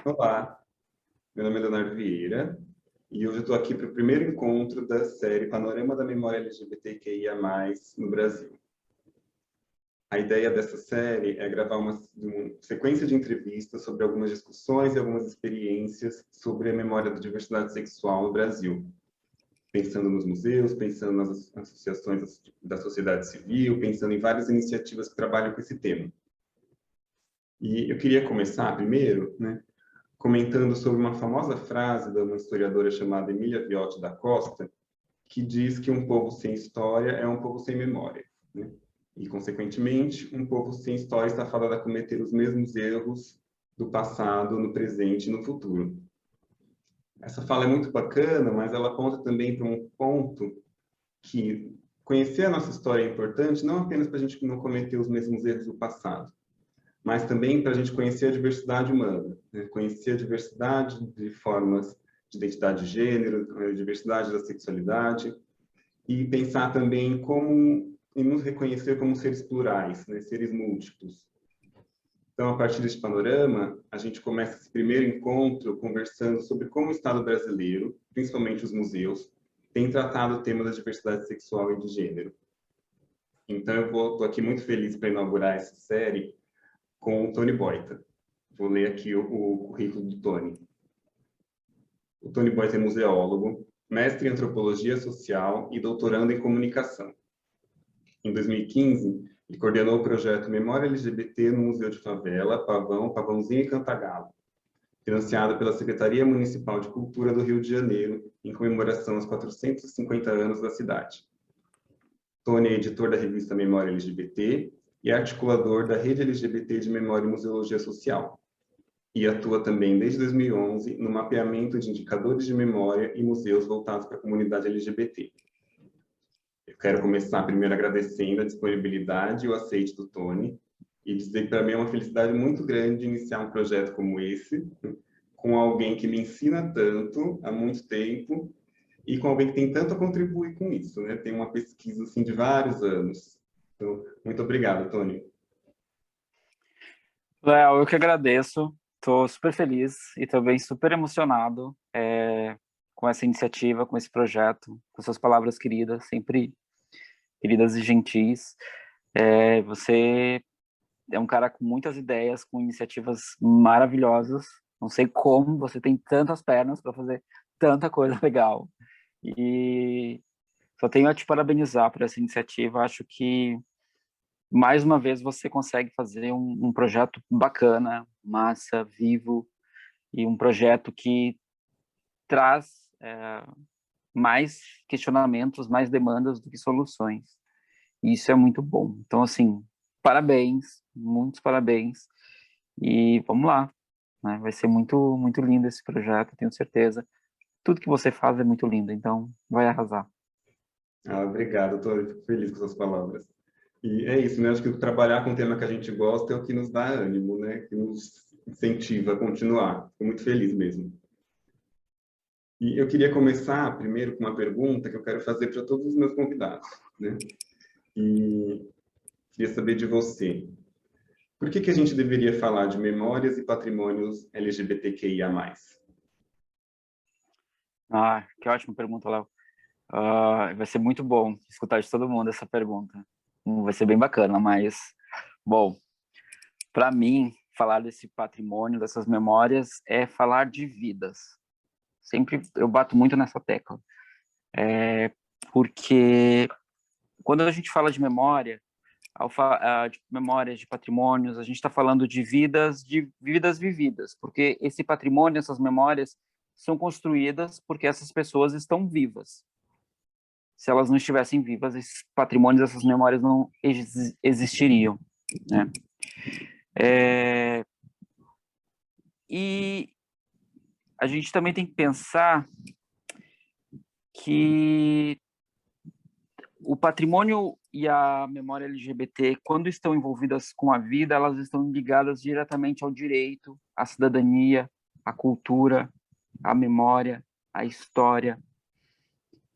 Olá, meu nome é Leonardo Vieira e hoje eu estou aqui para o primeiro encontro da série Panorama da Memória LGBTQIA+, no Brasil. A ideia dessa série é gravar uma sequência de entrevistas sobre algumas discussões e algumas experiências sobre a memória da diversidade sexual no Brasil, pensando nos museus, pensando nas associações da sociedade civil, pensando em várias iniciativas que trabalham com esse tema. E eu queria começar primeiro, comentando sobre uma famosa frase de uma historiadora chamada Emília Viotti da Costa, que diz que um povo sem história é um povo sem memória, né? E, consequentemente, um povo sem história está fadado a cometer os mesmos erros do passado, no presente e no futuro. Essa fala é muito bacana, mas ela aponta também para um ponto que conhecer a nossa história é importante, não apenas para a gente não cometer os mesmos erros do passado, mas também para a gente conhecer a diversidade humana, né? Conhecer a diversidade de formas de identidade de gênero, a diversidade da sexualidade, e pensar também em nos reconhecer como seres plurais, né? Seres múltiplos. Então, a partir desse panorama, a gente começa esse primeiro encontro conversando sobre como o Estado brasileiro, principalmente os museus, tem tratado o tema da diversidade sexual e de gênero. Então, eu estou aqui muito feliz para inaugurar essa série com o Tony Boita. Vou ler aqui o currículo do Tony. O Tony Boita é museólogo, mestre em antropologia social e doutorando em comunicação. Em 2015, ele coordenou o projeto Memória LGBT no Museu de Favela, Pavãozinho e Cantagalo, financiado pela Secretaria Municipal de Cultura do Rio de Janeiro, em comemoração aos 450 anos da cidade. Tony é editor da revista Memória LGBT e articulador da Rede LGBT de Memória e Museologia Social. E atua também desde 2011 no mapeamento de indicadores de memória e museus voltados para a comunidade LGBT. Eu quero começar primeiro agradecendo a disponibilidade e o aceite do Tony e dizer que para mim é uma felicidade muito grande iniciar um projeto como esse, com alguém que me ensina tanto há muito tempo e com alguém que tem tanto a contribuir com isso, né? Tem uma pesquisa assim de vários anos. Então, muito obrigado, Tony. Léo, eu que agradeço. Estou super feliz e também super emocionado com essa iniciativa, com esse projeto, com suas palavras queridas, sempre queridas e gentis. Você é um cara com muitas ideias, com iniciativas maravilhosas. Não sei como você tem tantas pernas para fazer tanta coisa legal. E só tenho a te parabenizar por essa iniciativa. Acho que mais uma vez você consegue fazer um projeto bacana, massa, vivo, e um projeto que traz mais questionamentos, mais demandas do que soluções. E isso é muito bom. Então, assim, parabéns, muitos parabéns, e vamos lá, né? Vai ser muito, muito lindo esse projeto, tenho certeza. Tudo que você faz é muito lindo, então vai arrasar. Obrigado, Tony. Fico feliz com suas palavras. E é isso, né? Acho que trabalhar com um tema que a gente gosta é o que nos dá ânimo, né? Que nos incentiva a continuar. Fico muito feliz mesmo. E eu queria começar primeiro com uma pergunta que eu quero fazer para todos os meus convidados, né? E queria saber de você. Por que a gente deveria falar de memórias e patrimônios LGBTQIA+. Que ótima pergunta, Léo. Vai ser muito bom escutar de todo mundo essa pergunta. Vai ser bem bacana, mas, bom, para mim, falar desse patrimônio, dessas memórias, é falar de vidas. Sempre eu bato muito nessa tecla. Porque quando a gente fala de memória, de memórias, de patrimônios, a gente está falando de vidas vividas, porque esse patrimônio, essas memórias, são construídas porque essas pessoas estão vivas. Se elas não estivessem vivas, esses patrimônios, essas memórias não existiriam, né? E a gente também tem que pensar que o patrimônio e a memória LGBT, quando estão envolvidas com a vida, elas estão ligadas diretamente ao direito, à cidadania, à cultura, à memória, à história.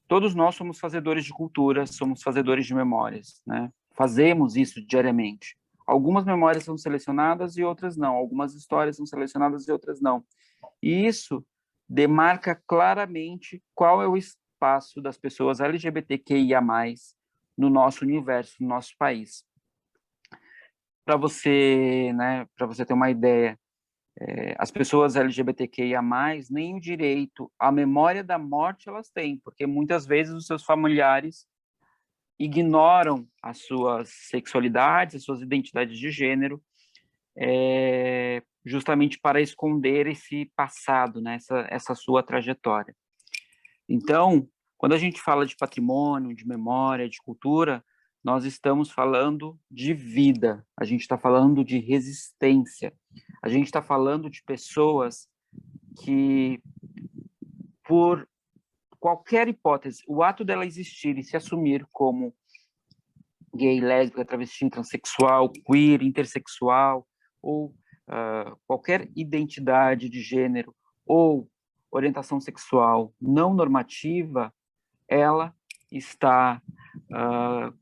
Todos nós somos fazedores de cultura, somos fazedores de memórias, né? Fazemos isso diariamente. Algumas memórias são selecionadas e outras não. Algumas histórias são selecionadas e outras não. E isso demarca claramente qual é o espaço das pessoas LGBTQIA+, no nosso universo, no nosso país. Para você, né, para você ter uma ideia, as pessoas LGBTQIA+, nem o direito à memória da morte elas têm, porque muitas vezes os seus familiares ignoram as suas sexualidades, as suas identidades de gênero, justamente para esconder esse passado, né, essa sua trajetória. Então, quando a gente fala de patrimônio, de memória, de cultura, nós estamos falando de vida, a gente está falando de resistência, a gente está falando de pessoas que, por qualquer hipótese, o ato dela existir e se assumir como gay, lésbica, travesti, transexual, queer, intersexual, ou qualquer identidade de gênero ou orientação sexual não normativa, ela está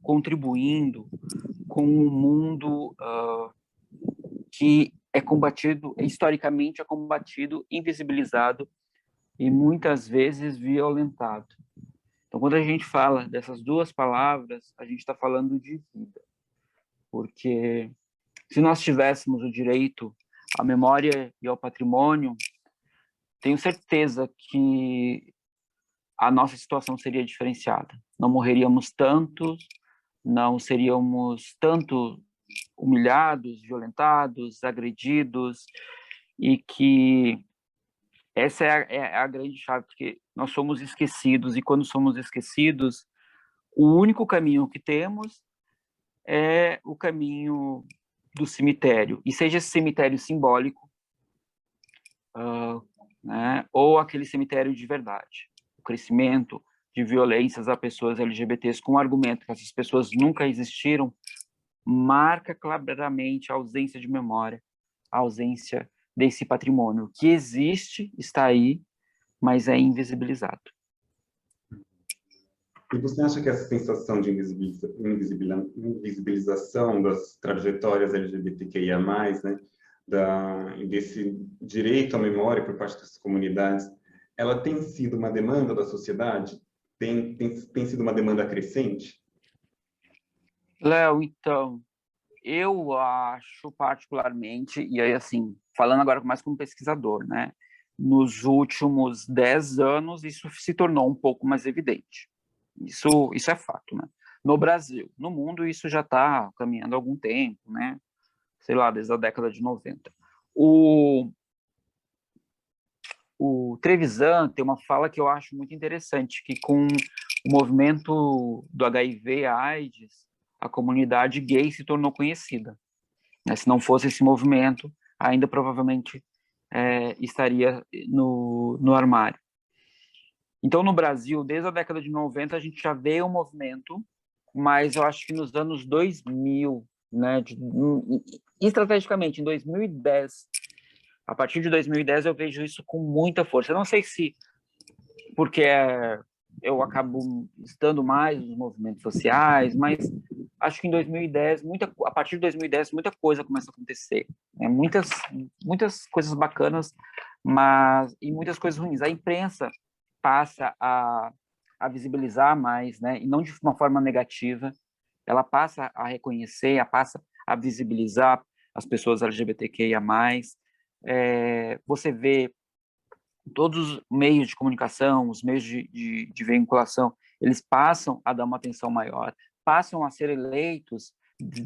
contribuindo com um mundo que é combatido, historicamente é combatido, invisibilizado e muitas vezes violentado. Então, quando a gente fala dessas duas palavras, a gente está falando de vida, porque se nós tivéssemos o direito à memória e ao patrimônio, tenho certeza que a nossa situação seria diferenciada. Não morreríamos tantos, não seríamos tanto humilhados, violentados, agredidos, e que essa é a grande chave, porque nós somos esquecidos, e quando somos esquecidos, o único caminho que temos é o caminho do cemitério, e seja esse cemitério simbólico, né, ou aquele cemitério de verdade. O crescimento de violências a pessoas LGBTs com o argumento que essas pessoas nunca existiram marca claramente a ausência de memória, a ausência desse patrimônio que existe, está aí, mas é invisibilizado. E você acha que essa sensação de invisibilização das trajetórias LGBTQIA+, né, desse direito à memória por parte dessas comunidades, ela tem sido uma demanda da sociedade? Tem sido uma demanda crescente? Léo, então, eu acho particularmente, e aí assim, falando agora mais como pesquisador, né, nos últimos 10 anos isso se tornou um pouco mais evidente. Isso é fato, né? No Brasil, no mundo isso já está caminhando há algum tempo, né? Sei lá, desde a década de 90. O Trevisan tem uma fala que eu acho muito interessante, que com o movimento do HIV/AIDS, a comunidade gay se tornou conhecida. Se não fosse esse movimento, ainda provavelmente estaria no armário. Então, no Brasil, desde a década de 90, a gente já vê um movimento, mas eu acho que nos anos 2000, né, estrategicamente, em 2010, a partir de 2010 eu vejo isso com muita força. Eu não sei se porque eu acabo estando mais nos movimentos sociais, mas acho que em 2010, a partir de 2010, muita coisa começa a acontecer. Né? Muitas coisas bacanas, e muitas coisas ruins. A imprensa passa a visibilizar mais, né? E não de uma forma negativa, ela passa a reconhecer, passa a visibilizar as pessoas LGBTQIA+. Você vê todos os meios de comunicação, os meios de vinculação, eles passam a dar uma atenção maior, passam a ser eleitos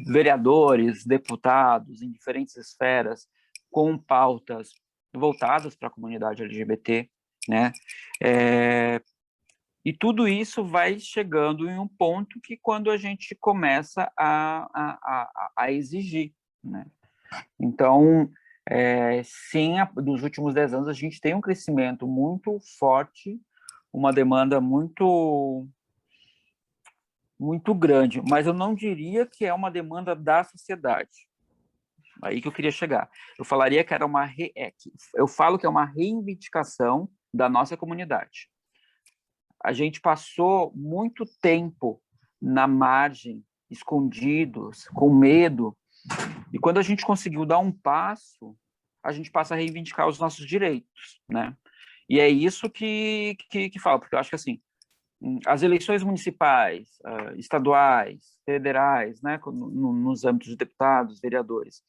vereadores, deputados em diferentes esferas, com pautas voltadas para a comunidade LGBT, né? E tudo isso vai chegando em um ponto que quando a gente começa a exigir, né? Então, sim, nos últimos 10 anos a gente tem um crescimento muito forte, uma demanda muito grande, mas eu não diria que é uma demanda da sociedade. Aí que eu queria chegar. Eu falaria que eu falo que é uma reivindicação da nossa comunidade. A gente passou muito tempo na margem, escondidos, com medo, E quando a gente conseguiu dar um passo, a gente passa a reivindicar os nossos direitos, né? E é isso que fala, porque eu acho que, assim, as eleições municipais, estaduais, federais, né, nos âmbitos de deputados, vereadores,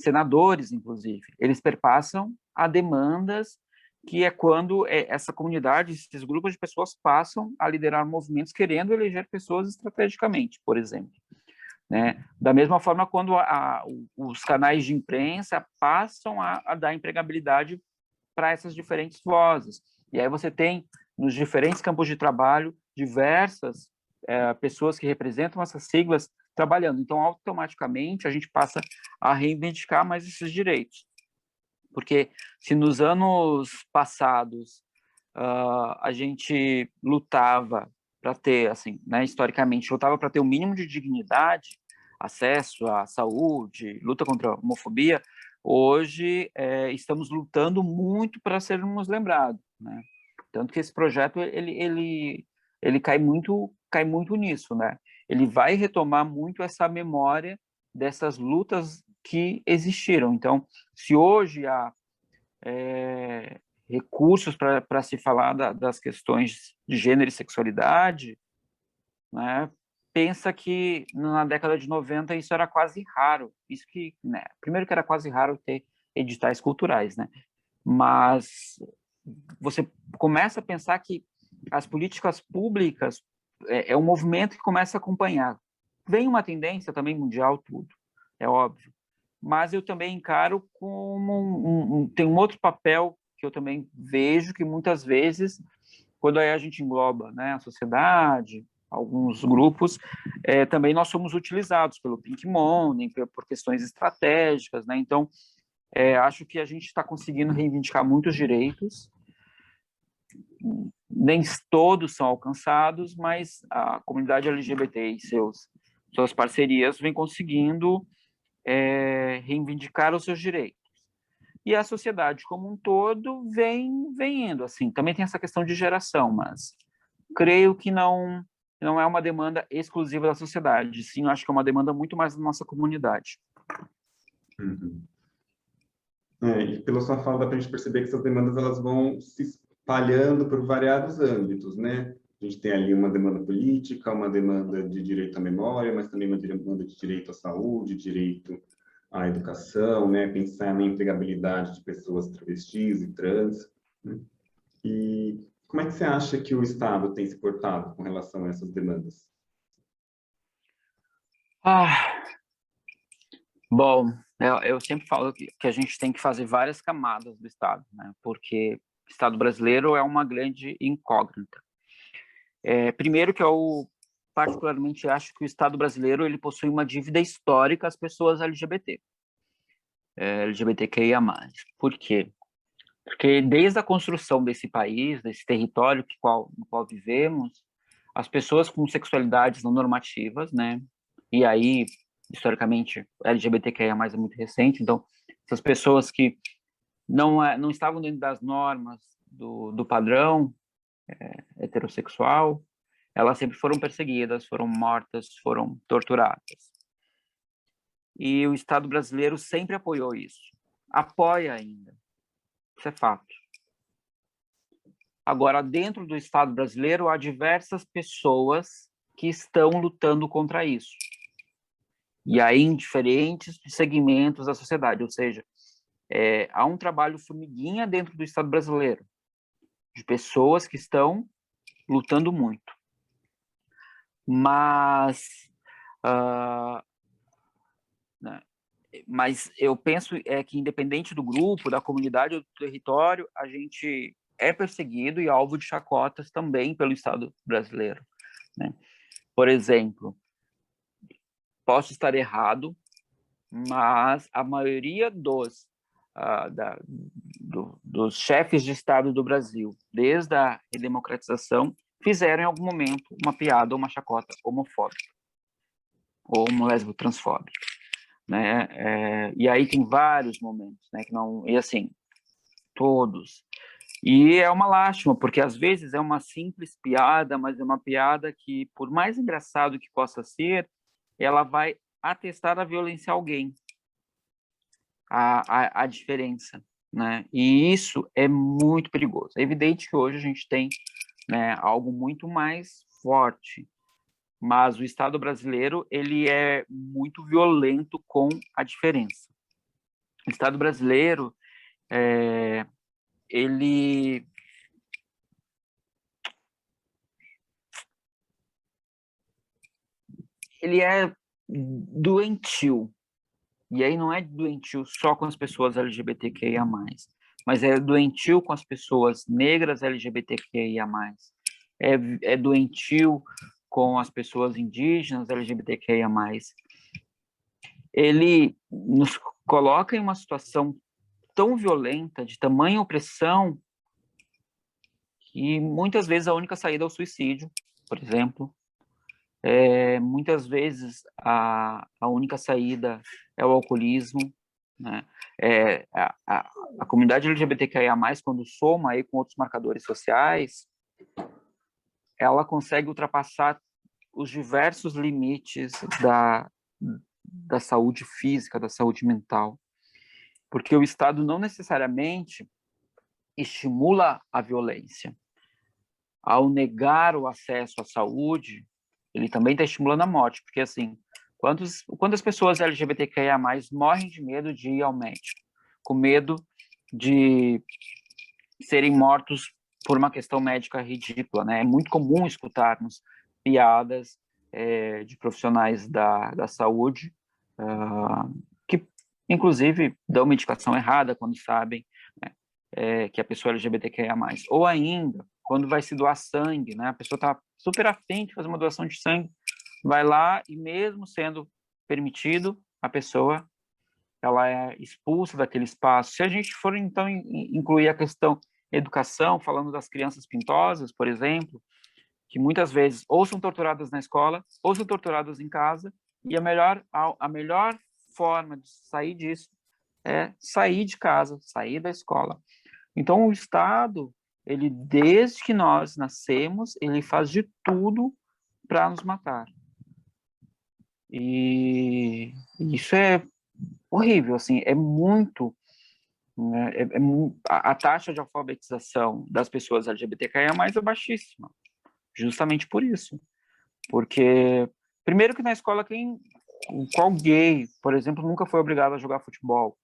senadores, inclusive, eles perpassam a demandas que é quando essa comunidade, esses grupos de pessoas passam a liderar movimentos querendo eleger pessoas estrategicamente, por exemplo. Né? Da mesma forma, quando os canais de imprensa passam a dar empregabilidade para essas diferentes vozes. E aí você tem, nos diferentes campos de trabalho, diversas pessoas que representam essas siglas trabalhando. Então, automaticamente, a gente passa a reivindicar mais esses direitos. Porque se nos anos passados a gente lutava para ter, assim, né, historicamente, lutava para ter o mínimo de dignidade, acesso à saúde, luta contra a homofobia, hoje estamos lutando muito para sermos lembrados, né? Tanto que esse projeto ele cai muito nisso, né? Ele vai retomar muito essa memória dessas lutas que existiram. Então, se hoje há recursos para se falar das questões de gênero e sexualidade, né? Pensa que na década de 90 isso era quase raro. Isso que, né? Primeiro que era quase raro ter editais culturais, né? Mas você começa a pensar que as políticas públicas é um movimento que começa a acompanhar. Vem uma tendência também mundial, tudo, é óbvio. Mas eu também encaro como tem um outro papel que eu também vejo que muitas vezes, quando aí a gente engloba, né, a sociedade, alguns grupos, também nós somos utilizados pelo Pink Money, por questões estratégicas, né? Então, acho que a gente está conseguindo reivindicar muitos direitos, nem todos são alcançados, mas a comunidade LGBT e suas parcerias vem conseguindo reivindicar os seus direitos. E a sociedade como um todo vem indo, assim. Também tem essa questão de geração, mas creio que não é uma demanda exclusiva da sociedade, sim, eu acho que é uma demanda muito mais da nossa comunidade. Uhum. E pela sua fala dá para a gente perceber que essas demandas elas vão se espalhando por variados âmbitos, né? A gente tem ali uma demanda política, uma demanda de direito à memória, mas também uma demanda de direito à saúde, direito à educação, né? Pensar na empregabilidade de pessoas travestis e trans, né? E como é que você acha que o Estado tem se portado com relação a essas demandas? Bom, eu sempre falo que a gente tem que fazer várias camadas do Estado, né? Porque o Estado brasileiro é uma grande incógnita. Primeiro que eu particularmente acho que o Estado brasileiro ele possui uma dívida histórica às pessoas LGBT, LGBTQIA+. Por quê? Porque desde a construção desse país, desse território no qual vivemos, as pessoas com sexualidades não normativas, né? E aí, historicamente, LGBTQIA+, é muito recente, então, essas pessoas que não estavam dentro das normas do padrão heterossexual, elas sempre foram perseguidas, foram mortas, foram torturadas. E o Estado brasileiro sempre apoiou isso. Apoia ainda. Isso é fato. Agora, dentro do Estado brasileiro, há diversas pessoas que estão lutando contra isso. E aí, em diferentes segmentos da sociedade, ou seja, há um trabalho formiguinha dentro do Estado brasileiro, de pessoas que estão lutando muito. Mas, né, mas eu penso que, independente do grupo, da comunidade ou do território, a gente é perseguido e alvo de chacotas também pelo Estado brasileiro, né? Por exemplo, posso estar errado, mas a maioria dos chefes de Estado do Brasil, desde a redemocratização, fizeram em algum momento uma piada ou uma chacota homofóbica ou uma lésbico-transfóbica, né? E aí tem vários momentos, né? Que não, e assim, todos. E é uma lástima, porque às vezes é uma simples piada, mas é uma piada que, por mais engraçado que possa ser, ela vai atestar a violência a alguém, a diferença, né? E isso é muito perigoso. É evidente que hoje a gente tem, né, algo muito mais forte, mas o Estado brasileiro ele é muito violento com a diferença. O Estado brasileiro ele é doentio. E aí não é doentio só com as pessoas LGBTQIA+, mas é doentio com as pessoas negras LGBTQIA+. É doentio com as pessoas indígenas LGBTQIA+. Ele nos coloca em uma situação tão violenta, de tamanha opressão, que muitas vezes a única saída é o suicídio, por exemplo. Muitas vezes a única saída é o alcoolismo, né? A comunidade LGBTQIA+, quando soma aí com outros marcadores sociais, ela consegue ultrapassar os diversos limites da saúde física, da saúde mental, porque o Estado não necessariamente estimula a violência. Ao negar o acesso à saúde, ele também está estimulando a morte, porque assim, quantas pessoas LGBTQIA+, morrem de medo de ir ao médico, com medo de serem mortos por uma questão médica ridícula, né? É muito comum escutarmos piadas de profissionais da saúde que, inclusive, dão medicação errada quando sabem, né, que a pessoa é LGBTQIA+. Ou ainda, quando vai se doar sangue, né? A pessoa está super afim de fazer uma doação de sangue, vai lá e mesmo sendo permitido, a pessoa ela é expulsa daquele espaço. Se a gente for, então, incluir a questão educação, falando das crianças pintosas, por exemplo, que muitas vezes ou são torturadas na escola, ou são torturadas em casa, e a melhor forma de sair disso é sair de casa, sair da escola. Então, o Estado, ele, desde que nós nascemos, ele faz de tudo para nos matar. E isso é horrível, assim, é muito, né, a taxa de alfabetização das pessoas LGBTQIA+ é baixíssima, justamente por isso. Porque, primeiro que na escola, qual gay, por exemplo, nunca foi obrigado a jogar futebol?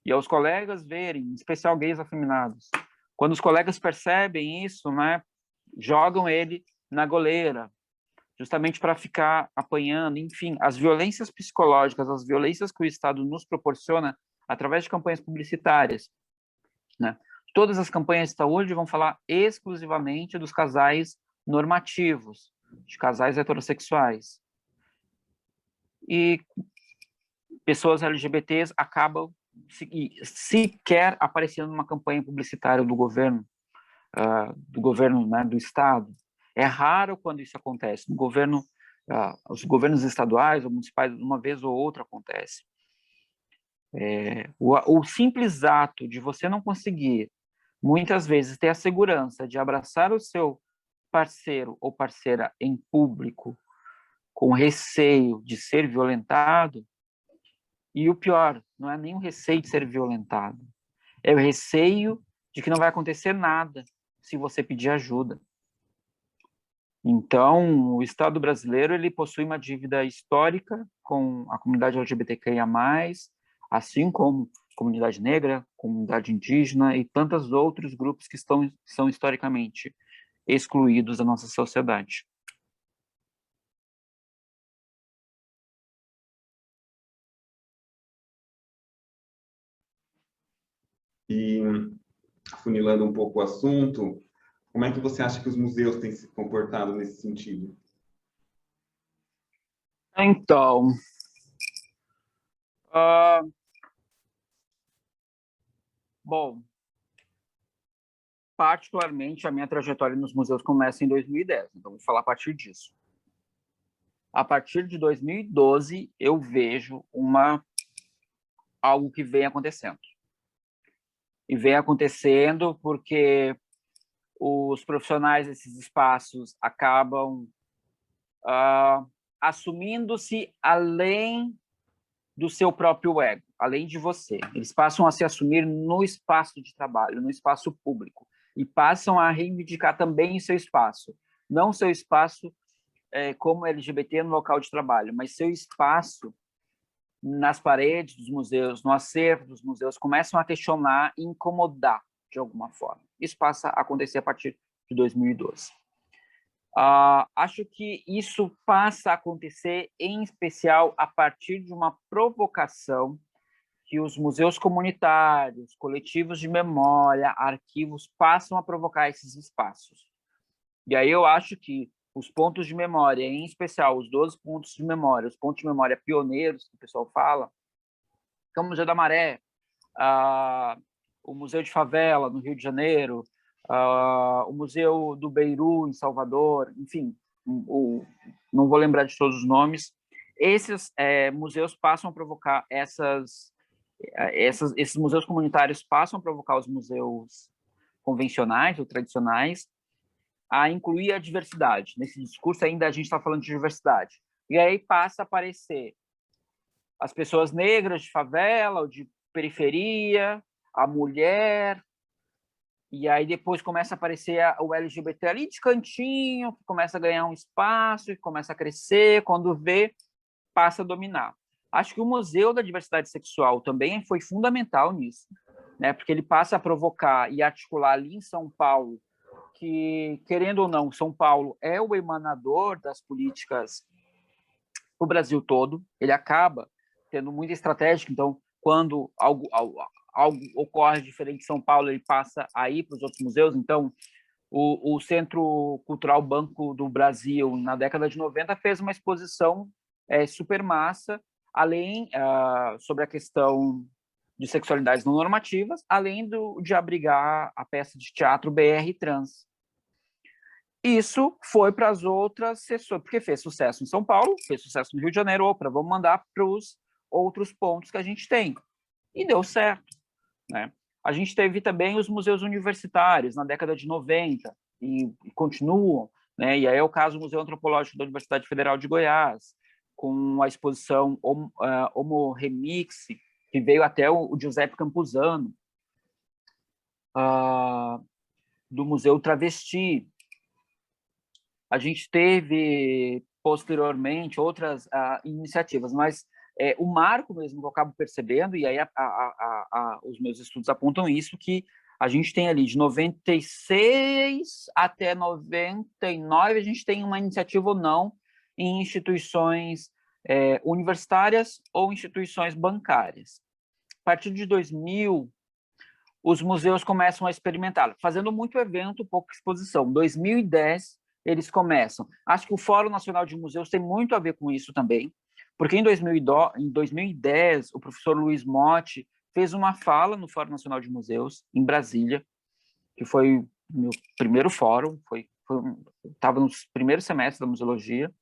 E aos colegas verem, em especial gays afeminados, quando os colegas percebem isso, né, jogam ele na goleira, justamente para ficar apanhando, enfim, as violências psicológicas, as violências que o Estado nos proporciona através de campanhas publicitárias, né? Todas as campanhas de saúde vão falar exclusivamente dos casais normativos, de casais heterossexuais. E pessoas LGBTs acabam sequer aparecendo numa campanha publicitária do governo, né, do Estado. É raro quando isso acontece. No governo, os governos estaduais ou municipais, uma vez ou outra acontece. O simples ato de você não conseguir, muitas vezes, ter a segurança de abraçar o seu parceiro ou parceira em público com receio de ser violentado, e o pior, não é nem o receio de ser violentado, é o receio de que não vai acontecer nada se você pedir ajuda. Então, o Estado brasileiro ele possui uma dívida histórica com a comunidade LGBTQIA+, assim como comunidade negra, comunidade indígena e tantos outros grupos que são historicamente excluídos da nossa sociedade. E, afunilando um pouco o assunto, como é que você acha que os museus têm se comportado nesse sentido? Então, bom, particularmente a minha trajetória nos museus começa em 2010, então vou falar a partir disso. A partir de 2012, eu vejo algo que vem acontecendo. E vem acontecendo porque os profissionais desses espaços acabam assumindo-se além do seu próprio ego, além de você. Eles passam a se assumir no espaço de trabalho, no espaço público, e passam a reivindicar também o seu espaço. Não seu espaço como LGBT no local de trabalho, mas seu espaço nas paredes dos museus, no acervo dos museus, começam a questionar e incomodar de alguma forma. Isso passa a acontecer a partir de 2012. Acho que isso passa a acontecer, em especial, a partir de uma provocação que os museus comunitários, coletivos de memória, arquivos, passam a provocar esses espaços. E aí eu acho que os pontos de memória, em especial os 12 pontos de memória, os pontos de memória pioneiros, que o pessoal fala, que é o Museu da Maré, o Museu de Favela, no Rio de Janeiro, o Museu do Beiru, em Salvador, enfim, não vou lembrar de todos os nomes. Esses museus passam a provocar esses museus comunitários passam a provocar os museus convencionais ou tradicionais a incluir a diversidade. Nesse discurso ainda a gente está falando de diversidade. E aí passa a aparecer as pessoas negras de favela ou de periferia, a mulher, e aí depois começa a aparecer o LGBT ali de cantinho, que começa a ganhar um espaço, que começa a crescer, quando vê, passa a dominar. Acho que o Museu da Diversidade Sexual também foi fundamental nisso, né? Porque ele passa a provocar e articular ali em São Paulo, que, querendo ou não, São Paulo é o emanador das políticas para o Brasil todo, ele acaba tendo muita estratégia, então, quando algo ocorre diferente de São Paulo, ele passa a ir para os outros museus, então, o Centro Cultural Banco do Brasil, na década de 90, fez uma exposição super massa, além sobre a questão de sexualidades não normativas, além de abrigar a peça de teatro BR Trans. Isso foi para as outras sessões, porque fez sucesso em São Paulo, fez sucesso no Rio de Janeiro, vamos mandar para os outros pontos que a gente tem. E deu certo, né? A gente teve também os museus universitários na década de 90 e continuam, né? E aí é o caso do Museu Antropológico da Universidade Federal de Goiás, com a exposição Homo Remix, que veio até o Giuseppe Campuzano, do Museu Travesti. A gente teve, posteriormente, outras iniciativas, mas o marco mesmo que eu acabo percebendo, e aí os meus estudos apontam isso, que a gente tem ali de 96 até 99, a gente tem uma iniciativa ou não em instituições universitárias ou instituições bancárias. A partir de 2000, os museus começam a experimentar, fazendo muito evento, pouca exposição. 2010, eles começam. Acho que o Fórum Nacional de Museus tem muito a ver com isso também, porque em 2010, o professor Luiz Motti fez uma fala no Fórum Nacional de Museus, em Brasília, que foi o meu primeiro fórum, estava nos primeiros semestres da museologia,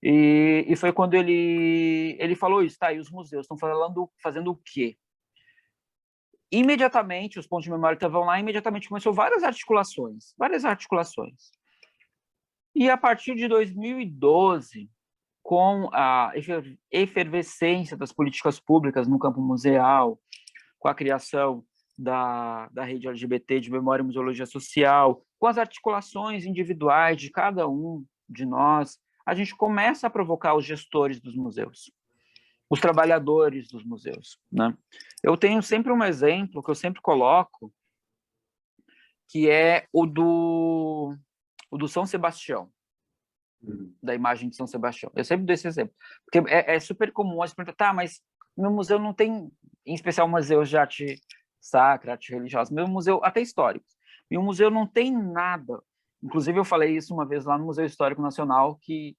e foi quando ele falou isso, tá, e os museus estão fazendo o quê? Imediatamente, os pontos de memória que estavam lá, imediatamente começou várias articulações. E a partir de 2012, com a efervescência das políticas públicas no campo museal, com a criação da rede LGBT de memória e museologia social, com as articulações individuais de cada um de nós, a gente começa a provocar os gestores dos museus, os trabalhadores dos museus, né? Eu tenho sempre um exemplo que eu sempre coloco, que é o do São Sebastião, da imagem de São Sebastião. Eu sempre dou esse exemplo, porque é super comum você perguntar, tá, mas meu museu não tem, em especial museus de arte sacra, arte religiosa, meu museu, até históricos, meu museu não tem nada. Inclusive, eu falei isso uma vez lá no Museu Histórico Nacional, que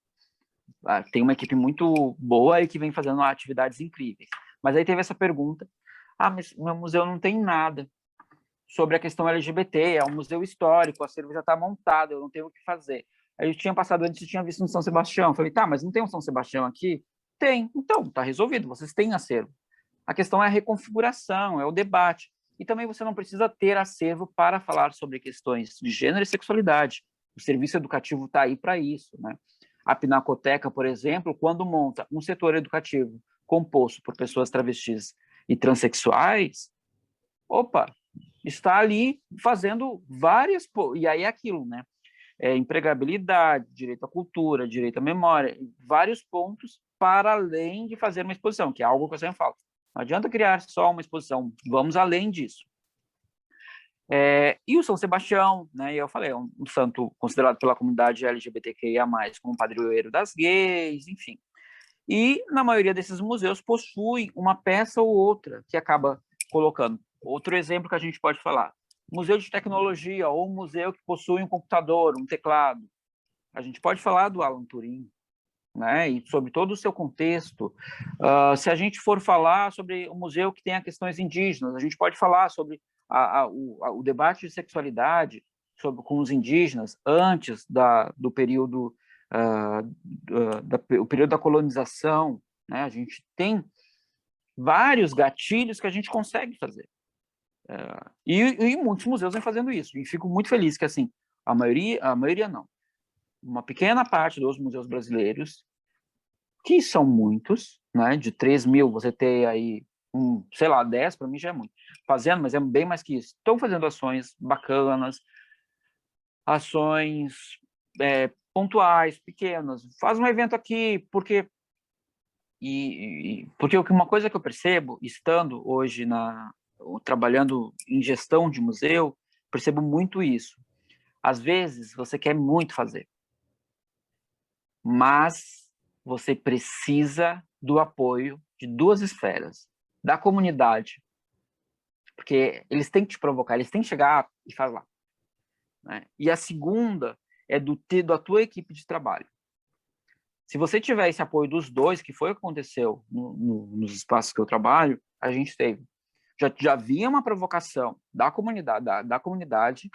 tem uma equipe muito boa e que vem fazendo atividades incríveis. Mas aí teve essa pergunta, mas meu museu não tem nada sobre a questão LGBT, é um museu histórico, o acervo já está montado, eu não tenho o que fazer. Aí eu tinha passado antes e tinha visto no São Sebastião. Eu falei, tá, mas não tem um São Sebastião aqui? Tem. Então, está resolvido, vocês têm acervo. A questão é a reconfiguração, é o debate. E também você não precisa ter acervo para falar sobre questões de gênero e sexualidade. O serviço educativo está aí para isso, né? A Pinacoteca, por exemplo, quando monta um setor educativo composto por pessoas travestis e transexuais, opa, está ali fazendo várias... E aí é aquilo, né? Empregabilidade, direito à cultura, direito à memória, vários pontos para além de fazer uma exposição, que é algo que eu sempre falo. Não adianta criar só uma exposição, vamos além disso. E o São Sebastião, né, eu falei, é um santo considerado pela comunidade LGBTQIA+, como padroeiro das gays, enfim. E, na maioria desses museus, possui uma peça ou outra que acaba colocando. Outro exemplo que a gente pode falar, museu de tecnologia ou um museu que possui um computador, um teclado. A gente pode falar do Alan Turing, né, e sobre todo o seu contexto. Se a gente for falar sobre um museu que tenha questões indígenas, a gente pode falar sobre o debate de sexualidade com os indígenas antes do período o período da colonização, né? A gente tem vários gatilhos que a gente consegue fazer. E muitos museus vêm fazendo isso. E fico muito feliz que, assim, a maioria não. Uma pequena parte dos museus brasileiros, que são muitos, né? De 3 mil, você ter aí, sei lá, 10, para mim já é muito. Fazendo, mas é bem mais que isso. Estão fazendo ações bacanas, ações pontuais, pequenas. Faz um evento aqui, porque uma coisa que eu percebo, estando hoje trabalhando em gestão de museu, percebo muito isso. Às vezes, você quer muito fazer, mas você precisa do apoio de 2 esferas, da comunidade, porque eles têm que te provocar, eles têm que chegar e falar, né? E a segunda é da tua equipe de trabalho. Se você tiver esse apoio dos 2, que foi o que aconteceu nos espaços que eu trabalho, a gente teve. Já havia uma provocação da comunidade,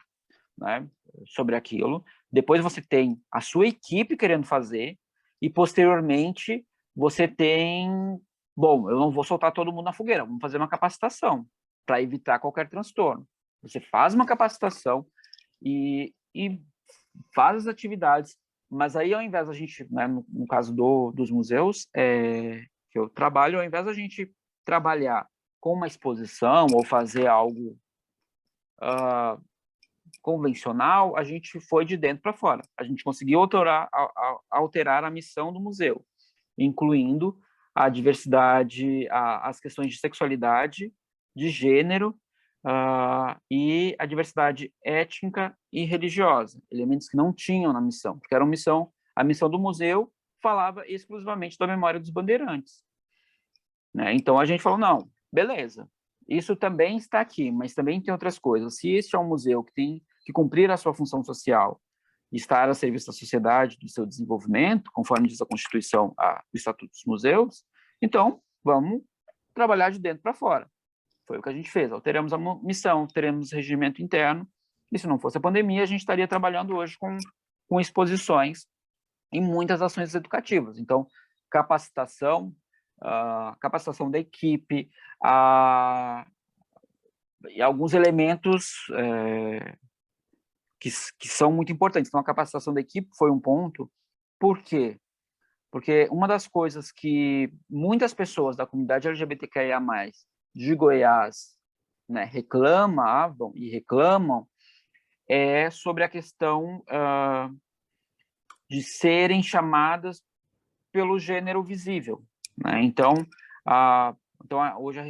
né, sobre aquilo. Depois você tem a sua equipe querendo fazer e, posteriormente, você tem... Bom, eu não vou soltar todo mundo na fogueira, vamos fazer uma capacitação para evitar qualquer transtorno. Você faz uma capacitação e faz as atividades, mas aí, ao invés da gente, né, no caso dos museus que eu trabalho, ao invés da gente trabalhar com uma exposição ou fazer algo convencional, a gente foi de dentro para fora. A gente conseguiu alterar a missão do museu, incluindo a diversidade, as questões de sexualidade, de gênero, e a diversidade étnica e religiosa, elementos que não tinham na missão, porque era a missão do museu falava exclusivamente da memória dos bandeirantes, né? Então a gente falou, não, beleza, isso também está aqui, mas também tem outras coisas. Se este é um museu que tem que cumprir a sua função social, estar a serviço da sociedade, do seu desenvolvimento, conforme diz a Constituição, o Estatuto dos Museus, então vamos trabalhar de dentro para fora. Foi o que a gente fez, alteramos a missão, teremos regimento interno, e se não fosse a pandemia, a gente estaria trabalhando hoje com exposições e muitas ações educativas. Então, capacitação da equipe, e alguns elementos que são muito importantes. Então, a capacitação da equipe foi um ponto. Por quê? Porque uma das coisas que muitas pessoas da comunidade LGBTQIA+, de Goiás, né, reclamavam e reclamam sobre a questão de serem chamadas pelo gênero visível, né? Então, hoje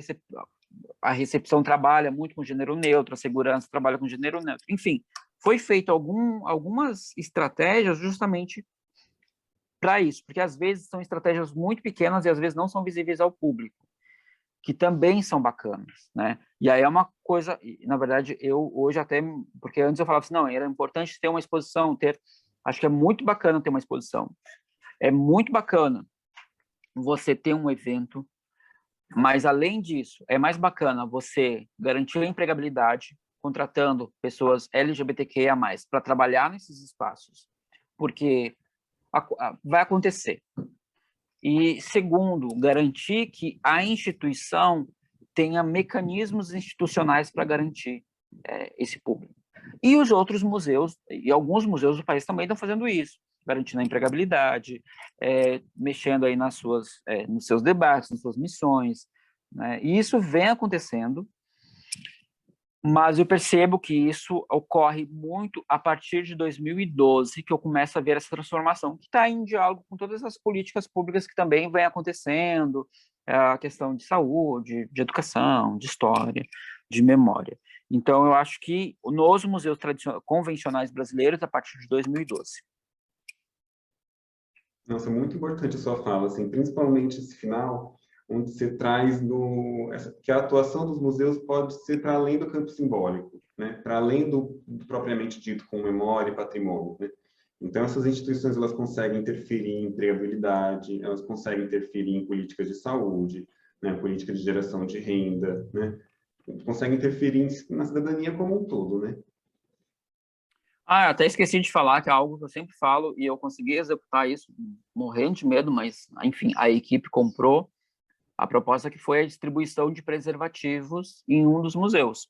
a recepção trabalha muito com gênero neutro, a segurança trabalha com gênero neutro. Enfim, foi feito algumas estratégias justamente para isso, porque às vezes são estratégias muito pequenas e às vezes não são visíveis ao público, que também são bacanas, né? E aí é uma coisa, na verdade, eu hoje até, porque antes eu falava assim, não, era importante ter uma exposição, acho que é muito bacana ter uma exposição, é muito bacana você ter um evento, mas além disso, é mais bacana você garantir a empregabilidade, contratando pessoas LGBTQIA+, para trabalhar nesses espaços, porque vai acontecer. E, segundo, garantir que a instituição tenha mecanismos institucionais para garantir esse público. E os outros museus, e alguns museus do país também estão fazendo isso. garantindo a empregabilidade, mexendo aí nos seus debates, nas suas missões, né? E isso vem acontecendo, mas eu percebo que isso ocorre muito a partir de 2012, que eu começo a ver essa transformação, que está em diálogo com todas as políticas públicas que também vem acontecendo, a questão de saúde, de educação, de história, de memória. Então, eu acho que nos museus convencionais brasileiros, a partir de 2012. Nossa, muito importante a sua fala, assim, principalmente esse final, onde você traz que a atuação dos museus pode ser para além do campo simbólico, né? Para além do propriamente dito com memória e patrimônio, né? Então, essas instituições elas conseguem interferir em empregabilidade, elas conseguem interferir em políticas de saúde, né? Política de geração de renda, né? Conseguem interferir na cidadania como um todo, né? Ah, eu até esqueci de falar que é algo que eu sempre falo e eu consegui executar isso morrendo de medo, mas, enfim, a equipe comprou a proposta que foi a distribuição de preservativos em um dos museus.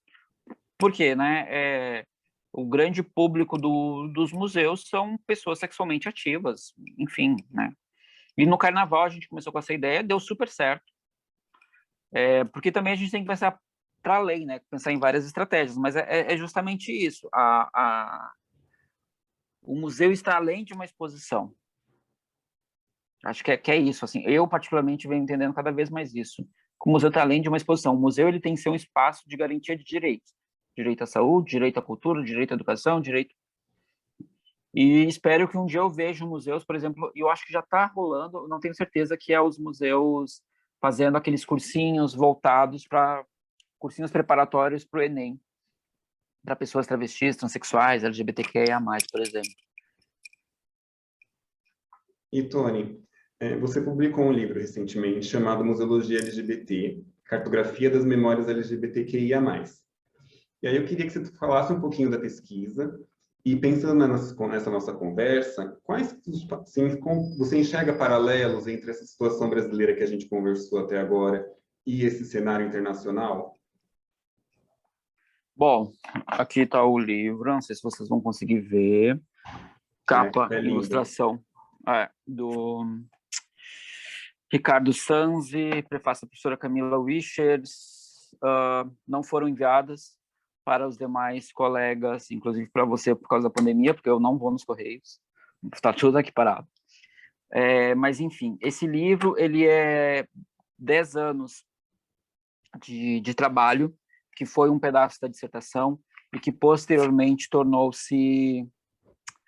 Por quê, né? O grande público dos museus são pessoas sexualmente ativas, enfim, né? E no Carnaval a gente começou com essa ideia, deu super certo, porque também a gente tem que pensar para além, né? Pensar em várias estratégias, mas é justamente isso. O museu está além de uma exposição. Acho que é isso, assim. Eu, particularmente, venho entendendo cada vez mais isso. O museu está além de uma exposição. O museu ele tem que ser um espaço de garantia de direitos. Direito à saúde, direito à cultura, direito à educação, direito... E espero que um dia eu veja museus, por exemplo, e eu acho que já está rolando, não tenho certeza, que é os museus fazendo aqueles cursinhos voltados para... cursinhos preparatórios para o Enem, para pessoas travestis, transexuais, LGBTQIA+, por exemplo. E, Tony, você publicou um livro recentemente chamado Museologia LGBT, Cartografia das Memórias LGBTQIA+. E aí eu queria que você falasse um pouquinho da pesquisa e pensando nessa nossa conversa, como você enxerga paralelos entre essa situação brasileira que a gente conversou até agora e esse cenário internacional? Bom, aqui está o livro, não sei se vocês vão conseguir ver. Capa, É lindo. ilustração do Ricardo Sanzi, prefácio da professora Camila Wichers, não foram enviadas para os demais colegas, inclusive para você por causa da pandemia, porque eu não vou nos Correios, está tudo aqui parado. Mas, enfim, esse livro, ele é 10 anos de trabalho, que foi um pedaço da dissertação e que posteriormente tornou-se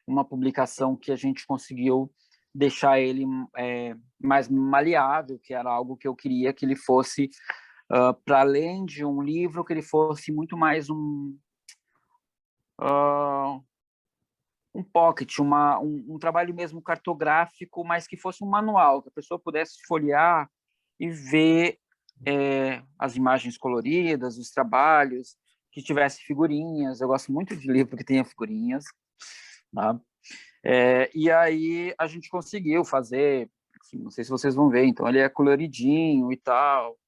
uma publicação que a gente conseguiu deixar ele mais maleável, que era algo que eu queria que ele fosse, para além de um livro, que ele fosse muito mais um pocket, um trabalho mesmo cartográfico, mas que fosse um manual, que a pessoa pudesse folhear e ver as imagens coloridas, os trabalhos, que tivesse figurinhas. Eu gosto muito de livro que tenha figurinhas, tá? E aí a gente conseguiu fazer, assim, não sei se vocês vão ver, então ele é coloridinho e tal,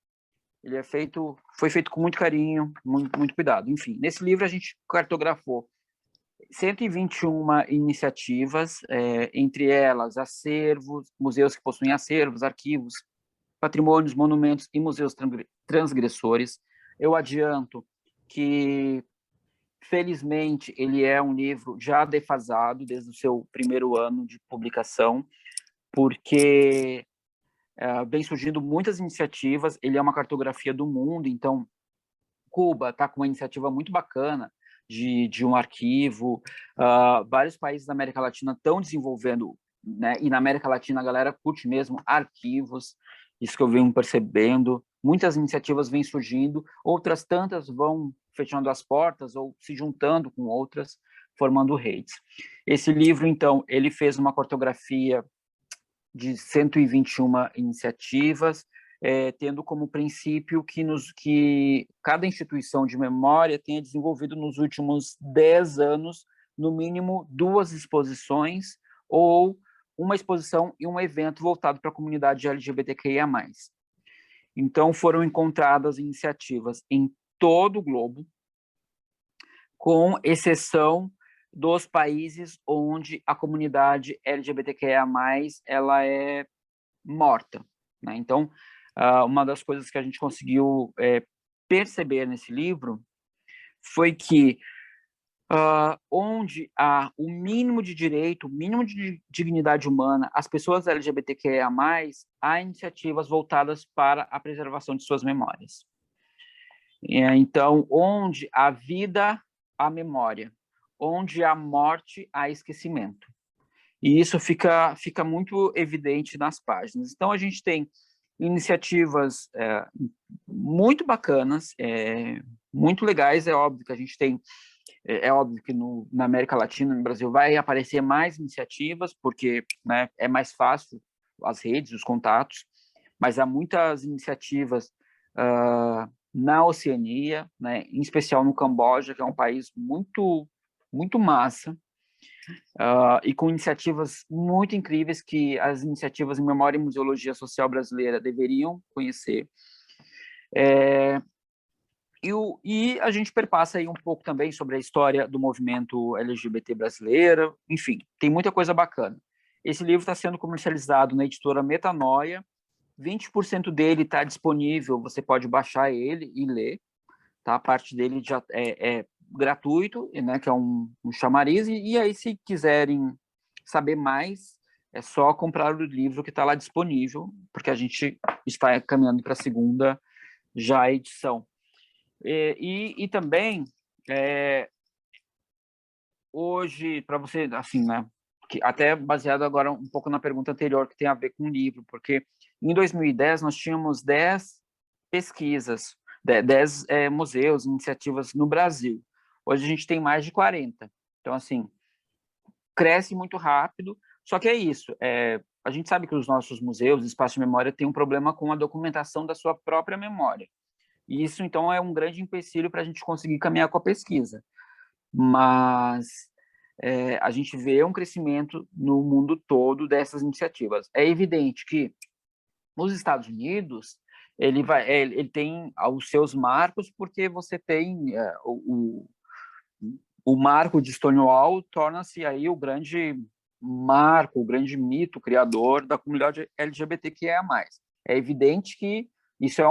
ele foi feito com muito carinho, muito, muito cuidado. Enfim, nesse livro a gente cartografou 121 iniciativas, entre elas acervos, museus que possuem acervos, arquivos, patrimônios, monumentos e museus transgressores. Eu adianto que, felizmente, ele é um livro já defasado desde o seu primeiro ano de publicação, porque vem surgindo muitas iniciativas. Ele é uma cartografia do mundo, então Cuba está com uma iniciativa muito bacana de um arquivo. Vários países da América Latina estão desenvolvendo, né? E na América Latina a galera curte mesmo arquivos, isso que eu venho percebendo. Muitas iniciativas vêm surgindo, outras tantas vão fechando as portas ou se juntando com outras, formando redes. Esse livro, então, ele fez uma cartografia de 121 iniciativas, tendo como princípio que cada instituição de memória tenha desenvolvido nos últimos 10 anos, no mínimo 2 exposições ou uma exposição e um evento voltado para a comunidade LGBTQIA+. Então, foram encontradas iniciativas em todo o globo, com exceção dos países onde a comunidade LGBTQIA+, ela é morta, né? Então, uma das coisas que a gente conseguiu perceber nesse livro foi que onde há o mínimo de direito, o mínimo de dignidade humana, as pessoas LGBTQIA+, há iniciativas voltadas para a preservação de suas memórias. Então, onde a vida, há memória, onde há morte, há esquecimento. E isso fica muito evidente nas páginas. Então, a gente tem iniciativas muito bacanas, muito legais. É óbvio que a gente tem, é óbvio que na América Latina, no Brasil, vai aparecer mais iniciativas, porque, né, é mais fácil as redes, os contatos, mas há muitas iniciativas na Oceania, né, em especial no Camboja, que é um país muito massa, e com iniciativas muito incríveis que as iniciativas em Memória e Museologia Social Brasileira deveriam conhecer. E a gente perpassa aí um pouco também sobre a história do movimento LGBT brasileiro. Enfim, tem muita coisa bacana. Esse livro está sendo comercializado na editora Metanoia. 20% dele está disponível, você pode baixar ele e ler. Tá? A parte dele já é gratuito, né, que é um chamariz, e aí, se quiserem saber mais, é só comprar o livro que está lá disponível, porque a gente está caminhando para a segunda já a edição. E também, hoje, para você, assim, né, que até baseado agora um pouco na pergunta anterior, que tem a ver com o livro, porque em 2010 nós tínhamos 10 pesquisas, 10 museus, iniciativas no Brasil. Hoje a gente tem mais de 40. Então, assim, cresce muito rápido, só que é isso, a gente sabe que os nossos museus, espaços de memória, têm um problema com a documentação da sua própria memória. E isso, então, é um grande empecilho para a gente conseguir caminhar com a pesquisa. Mas a gente vê um crescimento no mundo todo dessas iniciativas. É evidente que nos Estados Unidos ele tem os seus marcos, porque você tem o marco de Stonewall, torna-se aí o grande marco, o grande mito criador da comunidade LGBTQIA+. É evidente que isso é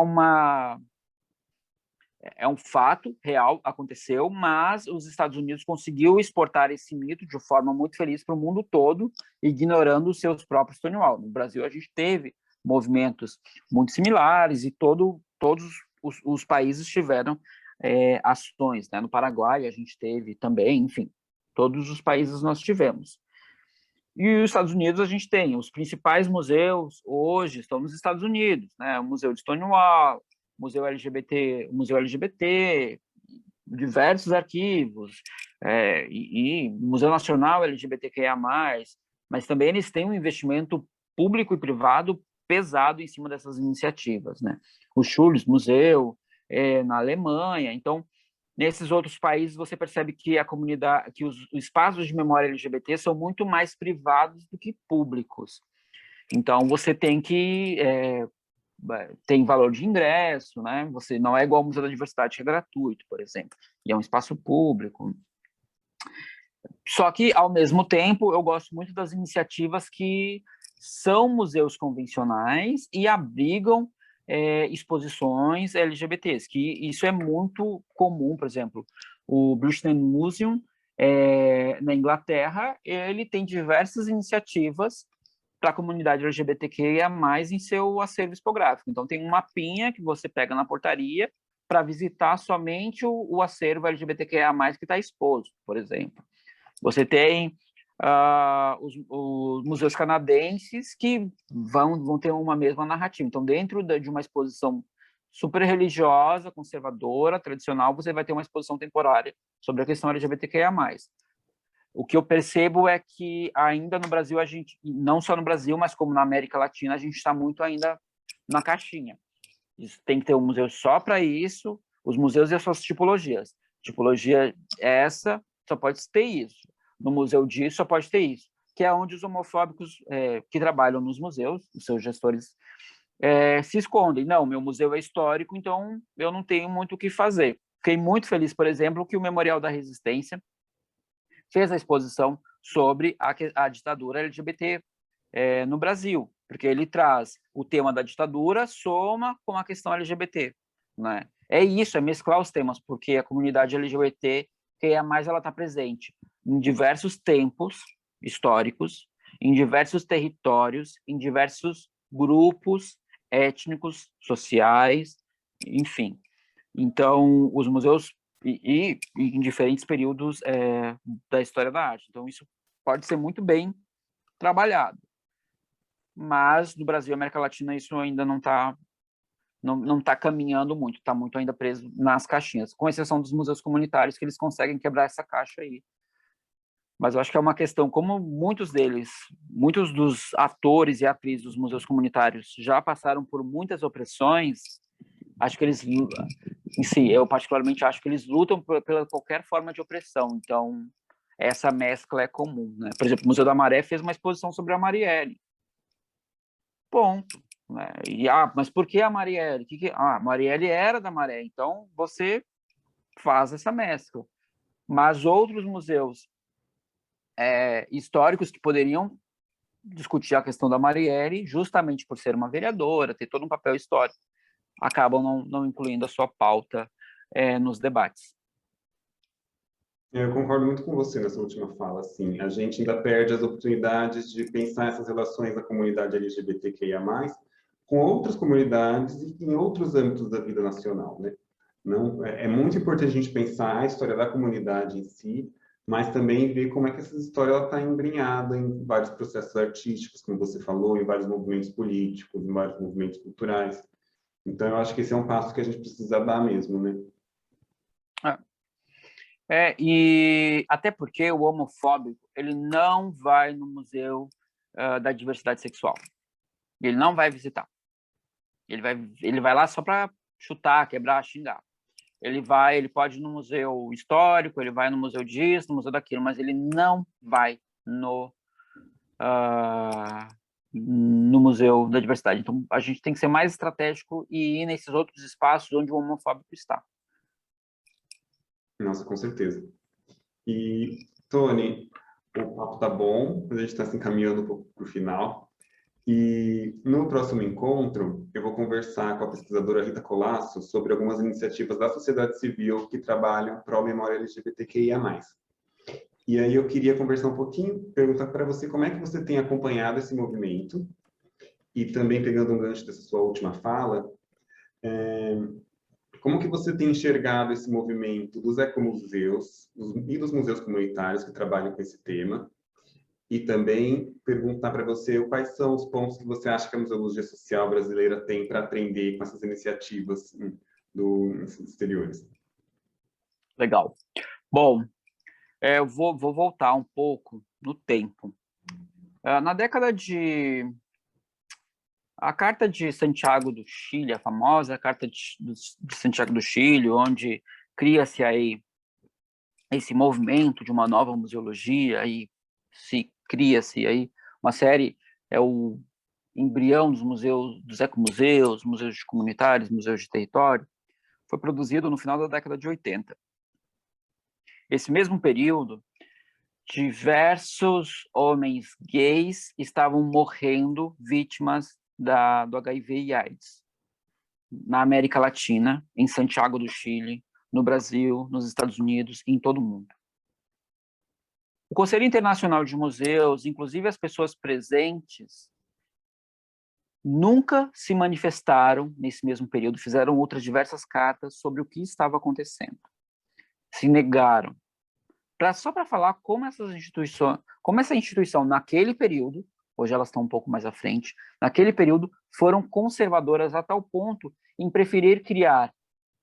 um fato real, aconteceu, mas os Estados Unidos conseguiu exportar esse mito de forma muito feliz para o mundo todo, ignorando os seus próprios Stonewall. No Brasil, a gente teve movimentos muito similares e todos os países tiveram ações, né? No Paraguai a gente teve também, enfim, todos os países nós tivemos. E os Estados Unidos a gente tem os principais museus hoje estão nos Estados Unidos, né? O Museu de Stonewall, Museu LGBT, diversos arquivos, e Museu Nacional LGBTQIA+, mas também eles têm um investimento público e privado pesado em cima dessas iniciativas, né? O Schulz Museu, na Alemanha. Então, nesses outros países, você percebe que a comunidade, que os espaços de memória LGBT são muito mais privados do que públicos. Então, você tem que tem valor de ingresso, né? Você não é igual ao Museu da Diversidade, que é gratuito, por exemplo, e é um espaço público. Só que, ao mesmo tempo, eu gosto muito das iniciativas que são museus convencionais e abrigam exposições LGBTs, que isso é muito comum. Por exemplo, o British Museum, na Inglaterra, ele tem diversas iniciativas para a comunidade LGBTQIA+, em seu acervo expográfico. Então, tem um mapinha que você pega na portaria para visitar somente o acervo LGBTQIA+, que está exposto, por exemplo. Você tem os museus canadenses que vão ter uma mesma narrativa. Então, dentro de uma exposição super religiosa, conservadora, tradicional, você vai ter uma exposição temporária sobre a questão LGBTQIA+. O que eu percebo é que ainda no Brasil, a gente, não só no Brasil, mas como na América Latina, a gente está muito ainda na caixinha. Tem que ter um museu só para isso, os museus e as suas tipologias. Tipologia essa, só pode ter isso. No museu disso, só pode ter isso. Que é onde os homofóbicos que trabalham nos museus, os seus gestores, se escondem. Não, meu museu é histórico, então eu não tenho muito o que fazer. Fiquei muito feliz, por exemplo, que o Memorial da Resistência fez a exposição sobre a ditadura LGBT no Brasil, porque ele traz o tema da ditadura soma com a questão LGBT, né? É isso, é mesclar os temas, porque a comunidade LGBT ela está presente em diversos tempos históricos, em diversos territórios, em diversos grupos étnicos, sociais, enfim. Então, os museus e em diferentes períodos da história da arte. Então, isso pode ser muito bem trabalhado. Mas, no Brasil e América Latina, isso ainda não tá caminhando muito, está muito ainda preso nas caixinhas, com exceção dos museus comunitários, que eles conseguem quebrar essa caixa aí. Mas eu acho que é uma questão, como muitos dos atores e atrizes dos museus comunitários já passaram por muitas opressões, acho que eles, em si, eu particularmente acho que eles lutam pela qualquer forma de opressão, então essa mescla é comum, né? Por exemplo, o Museu da Maré fez uma exposição sobre a Marielle. Ponto. Né? Mas por que a Marielle? A Marielle era da Maré, então você faz essa mescla. Mas outros museus históricos que poderiam discutir a questão da Marielle, justamente por ser uma vereadora, ter todo um papel histórico, acabam não incluindo a sua pauta nos debates. Eu concordo muito com você nessa última fala, assim, a gente ainda perde as oportunidades de pensar essas relações da comunidade LGBTQIA+, com outras comunidades e em outros âmbitos da vida nacional, né? Não, é muito importante a gente pensar a história da comunidade em si, mas também ver como é que essa história está embrenhada em vários processos artísticos, como você falou, em vários movimentos políticos, em vários movimentos culturais. Então, eu acho que esse é um passo que a gente precisa dar mesmo, né? E até porque o homofóbico, ele não vai no Museu da Diversidade Sexual. Ele não vai visitar. Ele vai lá só para chutar, quebrar, xingar. Ele pode ir no museu histórico, ele vai no museu disso, no museu daquilo, mas ele não vai no Museu da Diversidade. Então, a gente tem que ser mais estratégico e ir nesses outros espaços onde o homofóbico está. Nossa, com certeza. E, Tony, o papo tá bom, a gente está se encaminhando para o final. E no próximo encontro, eu vou conversar com a pesquisadora Rita Colasso sobre algumas iniciativas da sociedade civil que trabalham para a memória LGBTQIA+. E aí eu queria conversar um pouquinho, perguntar para você como é que você tem acompanhado esse movimento, e também pegando um gancho dessa sua última fala, como que você tem enxergado esse movimento dos ecomuseus e dos museus comunitários que trabalham com esse tema? E também perguntar para você quais são os pontos que você acha que a museologia social brasileira tem para aprender com essas iniciativas dos exteriores. Legal. Bom, eu vou voltar um pouco no tempo. Na década de... A Carta de Santiago do Chile, a famosa Carta de Santiago do Chile, onde cria-se aí esse movimento de uma nova museologia e cria-se aí uma série, o embrião dos museus, dos ecomuseus, museus comunitários, museus de território, foi produzido no final da década de 80. Esse mesmo período, diversos homens gays estavam morrendo vítimas do HIV e AIDS na América Latina, em Santiago do Chile, no Brasil, nos Estados Unidos e em todo o mundo. O Conselho Internacional de Museus, inclusive as pessoas presentes, nunca se manifestaram nesse mesmo período, fizeram outras diversas cartas sobre o que estava acontecendo. Se negaram. Só para falar como essa instituição, naquele período, hoje elas estão um pouco mais à frente, naquele período foram conservadoras a tal ponto em preferir criar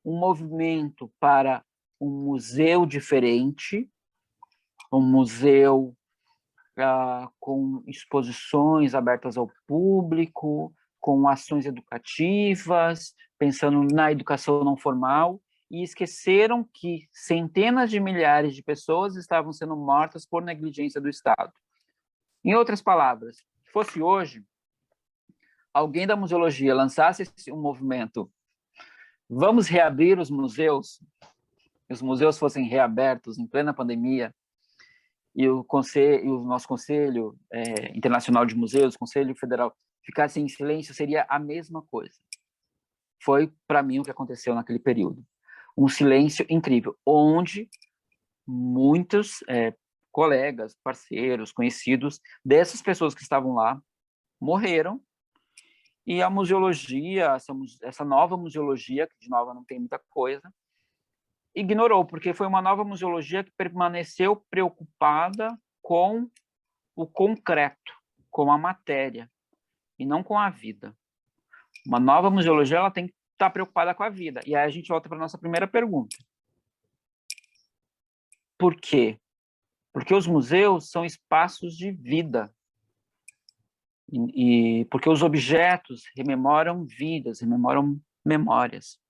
um movimento para um museu diferente, um museu com exposições abertas ao público, com ações educativas, pensando na educação não formal, e esqueceram que centenas de milhares de pessoas estavam sendo mortas por negligência do Estado. Em outras palavras, se fosse hoje, alguém da museologia lançasse um movimento, vamos reabrir os museus fossem reabertos em plena pandemia, e o nosso Conselho Internacional de Museus, Conselho Federal, ficassem em silêncio, seria a mesma coisa. Foi, para mim, o que aconteceu naquele período. Um silêncio incrível, onde muitos colegas, parceiros, conhecidos dessas pessoas que estavam lá morreram, e a museologia, essa nova museologia, que de nova não tem muita coisa, ignorou, porque foi uma nova museologia que permaneceu preocupada com o concreto, com a matéria, e não com a vida. Uma nova museologia, ela tem que estar preocupada com a vida. E aí a gente volta para a nossa primeira pergunta. Por quê? Porque os museus são espaços de vida. E porque os objetos rememoram vidas, rememoram memórias.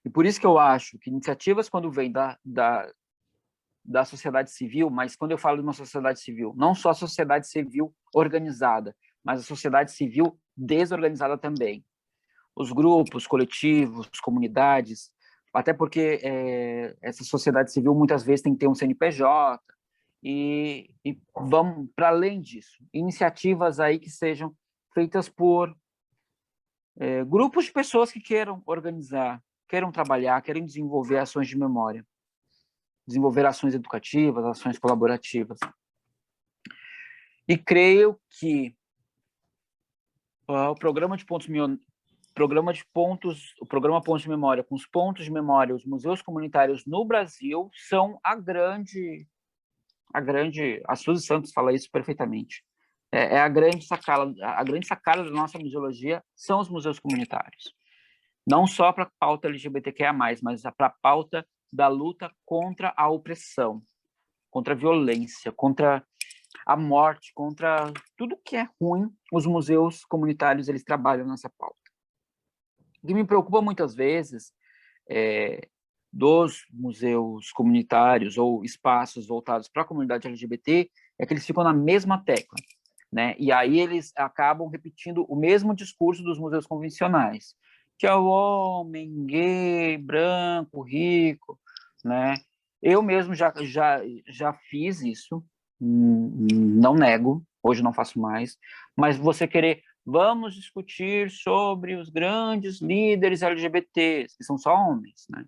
E por isso que eu acho que iniciativas, quando vêm da sociedade civil, mas quando eu falo de uma sociedade civil, não só a sociedade civil organizada, mas a sociedade civil desorganizada também. Os grupos, coletivos, comunidades, até porque essa sociedade civil muitas vezes tem que ter um CNPJ, e vamos para além disso. Iniciativas aí que sejam feitas por grupos de pessoas que queiram organizar, queiram trabalhar, queiram desenvolver ações de memória, desenvolver ações educativas, ações colaborativas. E creio que o programa Pontos de Memória, com os pontos de memória, os museus comunitários no Brasil são a Suzy Santos fala isso perfeitamente. A grande sacada da nossa museologia são os museus comunitários. Não só para a pauta LGBTQIA+, mas para a pauta da luta contra a opressão, contra a violência, contra a morte, contra tudo que é ruim. Os museus comunitários, eles trabalham nessa pauta. O que me preocupa muitas vezes dos museus comunitários ou espaços voltados para a comunidade LGBT é que eles ficam na mesma tecla, né? E aí eles acabam repetindo o mesmo discurso dos museus convencionais, que é o homem gay, branco, rico, né? Eu mesmo já fiz isso, não nego, hoje não faço mais, mas você querer, vamos discutir sobre os grandes líderes LGBTs, que são só homens, né?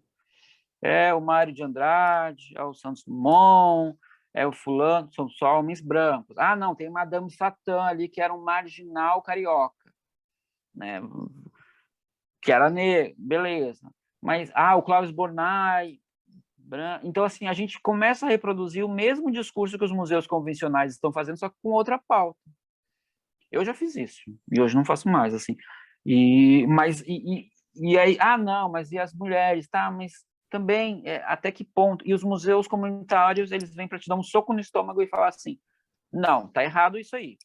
O Mário de Andrade, o Santos Dumont, o fulano, são só homens brancos. Ah, não, tem Madame Satã ali, que era um marginal carioca, né? Que era negro, beleza. Mas, o Clóvis Bornai, branco. Então, assim, a gente começa a reproduzir o mesmo discurso que os museus convencionais estão fazendo, só que com outra pauta. Eu já fiz isso, e hoje não faço mais, assim. E aí, não, mas e as mulheres, tá? Mas também, até que ponto? E os museus comunitários, eles vêm para te dar um soco no estômago e falar assim, não, tá errado isso aí.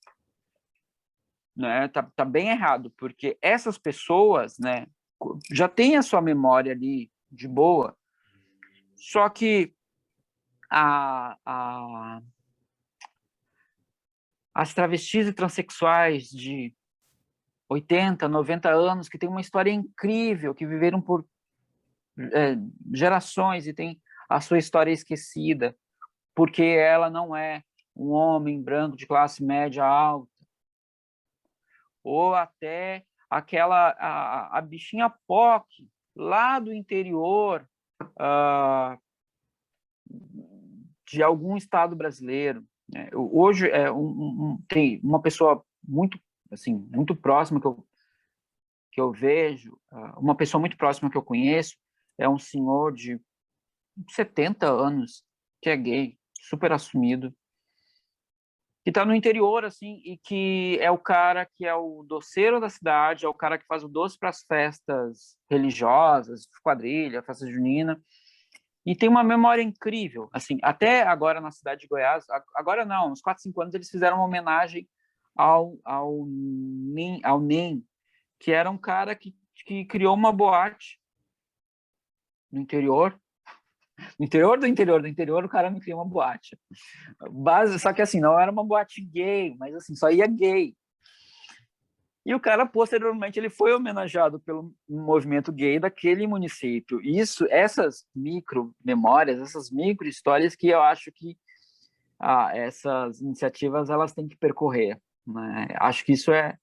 Né? Tá bem errado, porque essas pessoas, né, já têm a sua memória ali de boa, só que as travestis e transexuais de 80, 90 anos, que têm uma história incrível, que viveram por gerações e tem a sua história esquecida, porque ela não é um homem branco de classe média alta, ou até a bichinha POC, lá do interior de algum estado brasileiro. Hoje, tem uma pessoa muito, assim, muito próxima que eu vejo, uma pessoa muito próxima que eu conheço, é um senhor de 70 anos, que é gay, super assumido, que está no interior, assim, e que é o cara que é o doceiro da cidade, é o cara que faz o doce para as festas religiosas, quadrilha, festa junina, e tem uma memória incrível, assim, até agora na cidade de Goiás, agora não, uns 4, 5 anos eles fizeram uma homenagem ao NEM, que era um cara que criou uma boate no interior do interior, o cara me criou uma boate. Só que assim, não era uma boate gay, mas assim, só ia gay. E o cara, posteriormente, ele foi homenageado pelo movimento gay daquele município. Essas micro memórias, essas micro histórias que eu acho que essas iniciativas elas têm que percorrer, né? Acho que isso é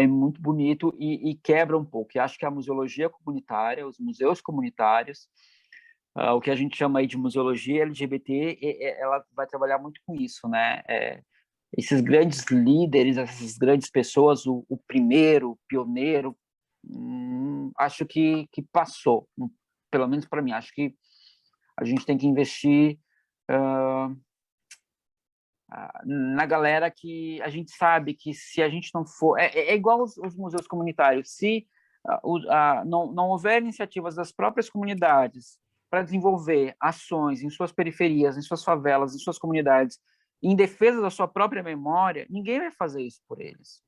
muito bonito e quebra um pouco. E acho que a museologia comunitária, os museus comunitários, o que a gente chama aí de museologia LGBT, ela vai trabalhar muito com isso, né? Esses grandes líderes, essas grandes pessoas, o primeiro, o pioneiro, acho que passou, pelo menos para mim. Acho que a gente tem que investir na galera que a gente sabe que se a gente não for... É igual os museus comunitários. Se não houver iniciativas das próprias comunidades para desenvolver ações em suas periferias, em suas favelas, em suas comunidades, em defesa da sua própria memória, ninguém vai fazer isso por eles.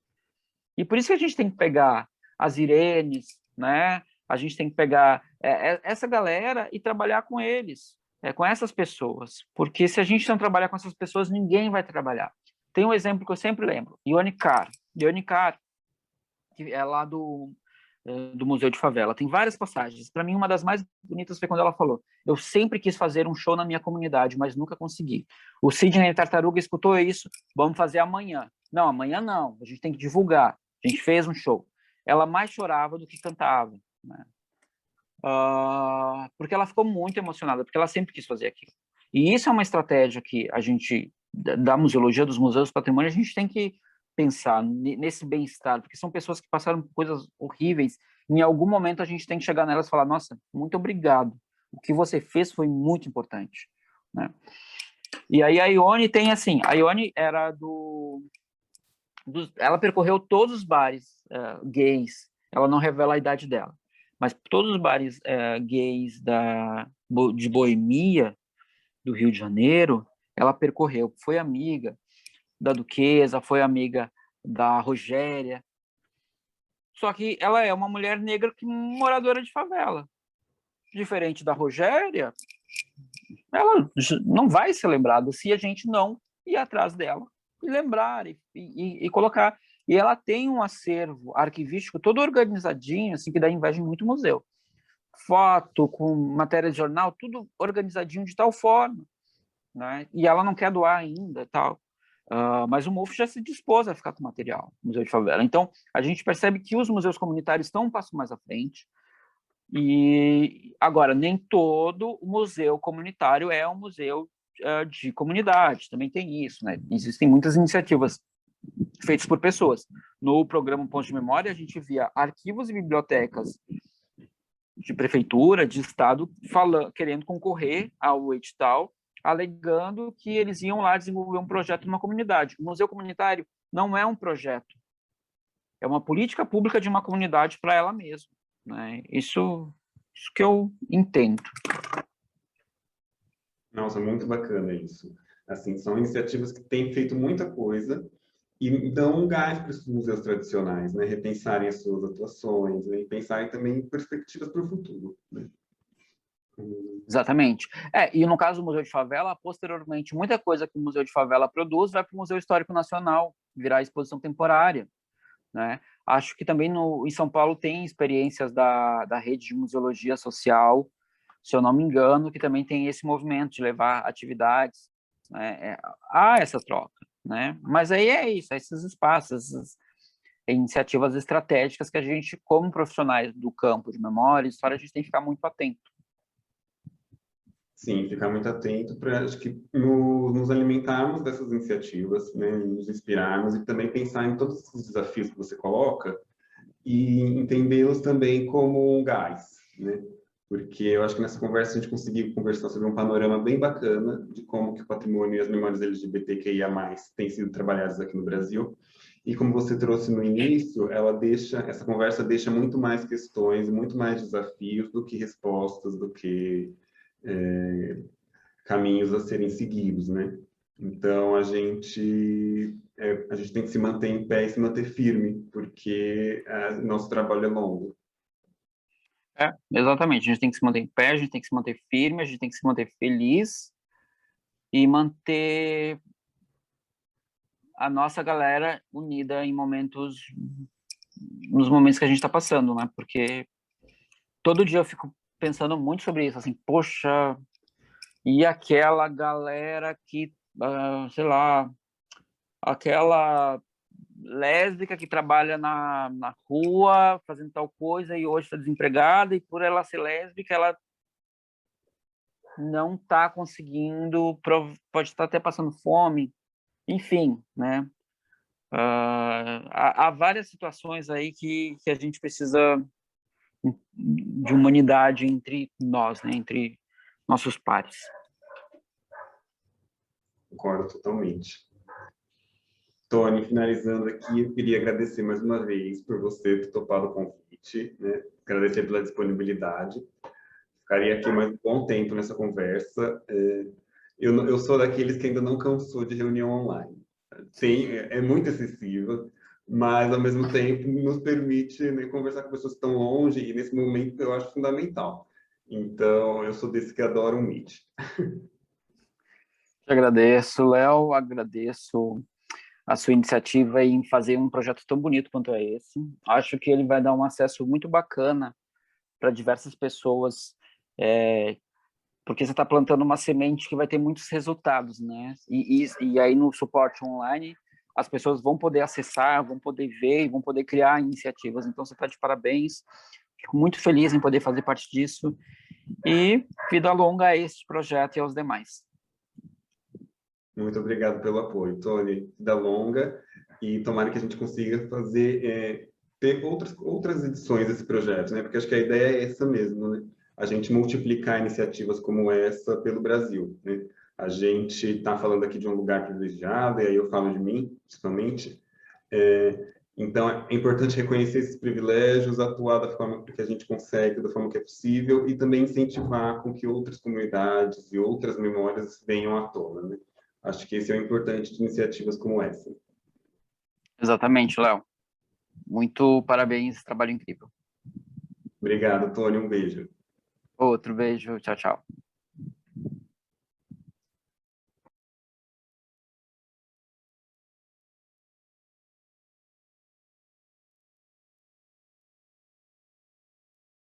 E por isso que a gente tem que pegar as Irenes, né? A gente tem que pegar essa galera e trabalhar com eles, com essas pessoas. Porque se a gente não trabalhar com essas pessoas, ninguém vai trabalhar. Tem um exemplo que eu sempre lembro, Ione Carr. Ione Carr, que é lá do Museu de Favela. Tem várias passagens. Para mim, uma das mais bonitas foi quando ela falou: eu sempre quis fazer um show na minha comunidade, mas nunca consegui. O Sidney Tartaruga escutou isso, vamos fazer amanhã. Não, amanhã não, a gente tem que divulgar. A gente fez um show. Ela mais chorava do que cantava, né? Porque ela ficou muito emocionada, porque ela sempre quis fazer aquilo. E isso é uma estratégia que a gente, da museologia, dos museus do patrimônio, a gente tem que pensar nesse bem-estar, porque são pessoas que passaram por coisas horríveis. Em algum momento a gente tem que chegar nelas e falar: nossa, muito obrigado, o que você fez foi muito importante, né? E aí a Ione tem assim, a Ione era ela percorreu todos os bares gays, ela não revela a idade dela, mas todos os bares gays de Boemia, do Rio de Janeiro, ela percorreu, foi amiga da Duquesa, foi amiga da Rogéria. Só que ela é uma mulher negra moradora de favela. Diferente da Rogéria, ela não vai ser lembrada se a gente não ir atrás dela e lembrar e colocar. E ela tem um acervo arquivístico todo organizadinho, assim, que dá inveja em muito museu. Foto, com matéria de jornal, tudo organizadinho de tal forma, né? E ela não quer doar ainda, tal. Mas o MUF já se dispôs a ficar com material, Museu de Favela. Então, a gente percebe que os museus comunitários estão um passo mais à frente. E, agora, nem todo museu comunitário é um museu de comunidade, também tem isso, né? Existem muitas iniciativas feitas por pessoas. No programa Pontos de Memória, a gente via arquivos e bibliotecas de prefeitura, de estado, querendo concorrer ao edital, alegando que eles iam lá desenvolver um projeto numa comunidade. O museu comunitário não é um projeto, é uma política pública de uma comunidade para ela mesma, né? Isso que eu entendo. Nossa, muito bacana isso. Assim, são iniciativas que têm feito muita coisa e dão um gás para os museus tradicionais, né? Repensarem as suas atuações, né? E pensarem também em perspectivas para o futuro, né? Exatamente. E no caso do Museu de Favela, posteriormente, muita coisa que o Museu de Favela produz vai para o Museu Histórico Nacional, virar exposição temporária, né? Acho que também em São Paulo tem experiências da rede de museologia social, se eu não me engano, que também tem esse movimento de levar atividades, né? Há essa troca, né? Mas aí é isso, esses espaços, essas iniciativas estratégicas que a gente, como profissionais do campo de memória e história, a gente tem que ficar muito atento. Sim, ficar muito atento para, acho que, nos alimentarmos dessas iniciativas, né, nos inspirarmos e também pensar em todos os desafios que você coloca e entendê-los também como um gás, né? Porque eu acho que nessa conversa a gente conseguiu conversar sobre um panorama bem bacana de como que o patrimônio e as memórias LGBTQIA+, têm sido trabalhados aqui no Brasil. E como você trouxe no início, essa conversa deixa muito mais questões, muito mais desafios do que respostas, do que caminhos a serem seguidos, né? Então a gente tem que se manter em pé e se manter firme, porque nosso trabalho é longo. Exatamente. A gente tem que se manter em pé, a gente tem que se manter firme, a gente tem que se manter feliz e manter a nossa galera unida nos momentos que a gente está passando, né? Porque todo dia eu fico pensando muito sobre isso, assim, poxa, e aquela galera que sei lá, aquela lésbica que trabalha na rua fazendo tal coisa e hoje está desempregada, e por ela ser lésbica, ela não está conseguindo, pode estar até passando fome, enfim, né? Há várias situações aí que a gente precisa de humanidade entre nós, né? Entre nossos pares. Concordo totalmente. Tony, finalizando aqui, eu queria agradecer mais uma vez por você ter topado o convite, né? Agradecer pela disponibilidade. Ficaria aqui mais um bom tempo nessa conversa. Eu sou daqueles que ainda não cansou de reunião online. É muito excessiva, mas, ao mesmo tempo, nos permite, né, conversar com pessoas que estão longe, e nesse momento eu acho fundamental. Então, eu sou desse que adora um Meet. Te agradeço, Léo, agradeço a sua iniciativa em fazer um projeto tão bonito quanto é esse. Acho que ele vai dar um acesso muito bacana para diversas pessoas, porque você está plantando uma semente que vai ter muitos resultados, né? E aí no suporte online, as pessoas vão poder acessar, vão poder ver e vão poder criar iniciativas. Então você está de parabéns. Fico muito feliz em poder fazer parte disso. E vida longa a este projeto e aos demais. Muito obrigado pelo apoio, Tony. Vida longa, e tomara que a gente consiga fazer, ter outras edições desse projeto, né? Porque acho que a ideia é essa mesmo, né? A gente multiplicar iniciativas como essa pelo Brasil, né? A gente está falando aqui de um lugar privilegiado, e aí eu falo de mim, principalmente. Então, é importante reconhecer esses privilégios, atuar da forma que a gente consegue, da forma que é possível, e também incentivar com que outras comunidades e outras memórias venham à tona, né? Acho que esse é o importante de iniciativas como essa. Exatamente, Léo. Muito parabéns, trabalho incrível. Obrigado, Tony. Um beijo. Outro beijo, tchau, tchau.